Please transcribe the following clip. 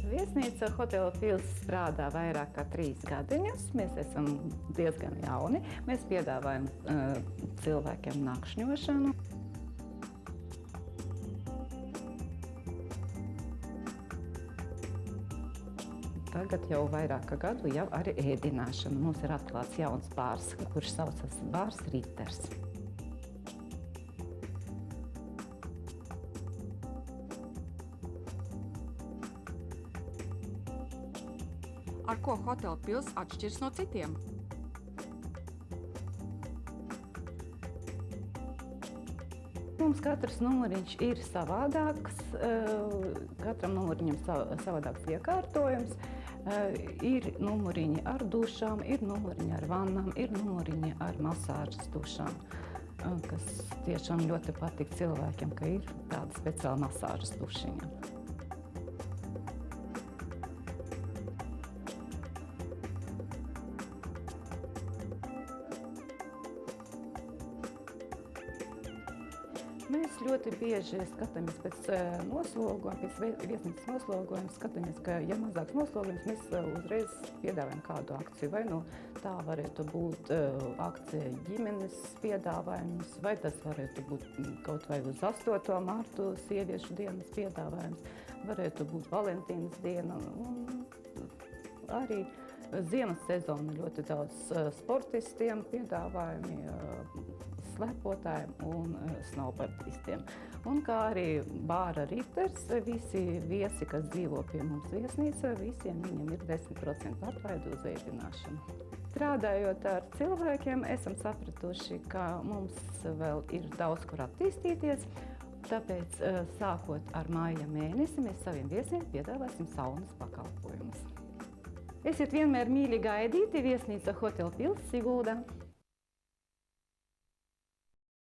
Viesnīca Hotela Pils strādā vairāk kā 3 gadiņus. Mēs esam diezgan jauni. Mēs piedāvājam cilvēkiem nakšņošanu. Tagad jau vairāk kā gadu jau arī ēdināšana. Mums ir atklāts jauns bārs, kurš saucas Bārs Riters. Ar ko Hotela Pils atšķiras no citiem? Mums katrs numuriņš ir savādāks, katram numuriņam savādāks iekārtojums. Ir numuriņi ar dušām, ir numuriņi ar vannām, ir numuriņi ar masāžas dušām, kas tiešām ļoti patīk cilvēkiem, ka ir tāda speciāla masāžas dušiņa. Mēs ļoti bieži skatāmies pēc noslogojuma, pēc viesnīcas noslogojuma, skatāmies, ka, ja mazāks noslogojums, mēs uzreiz piedāvājam kādu akciju. Vai nu tā varētu būt akcija ģimenes piedāvājums, vai tas varētu būt kaut vai uz 8. martu sieviešu dienas piedāvājums, varētu būt Valentīnas diena. Un arī ziemas sezona ļoti daudz sportistiem piedāvājumi, slepotājiem un snowboardistiem. Un kā arī Bāra Riters, visi viesi, kas dzīvo pie mums viesnīcā, visiem viņam ir 10% atlaide uz ēdināšanu. Strādājot ar cilvēkiem, esam sapratuši, ka mums vēl ir daudz kur attīstīties, tāpēc sākot ar māja mēnesi mēs saviem viesiem piedāvāsim saunas pakalpojumus. Esiet vienmēr mīļi gaidīti viesnīca Hotela Pils Sigulda.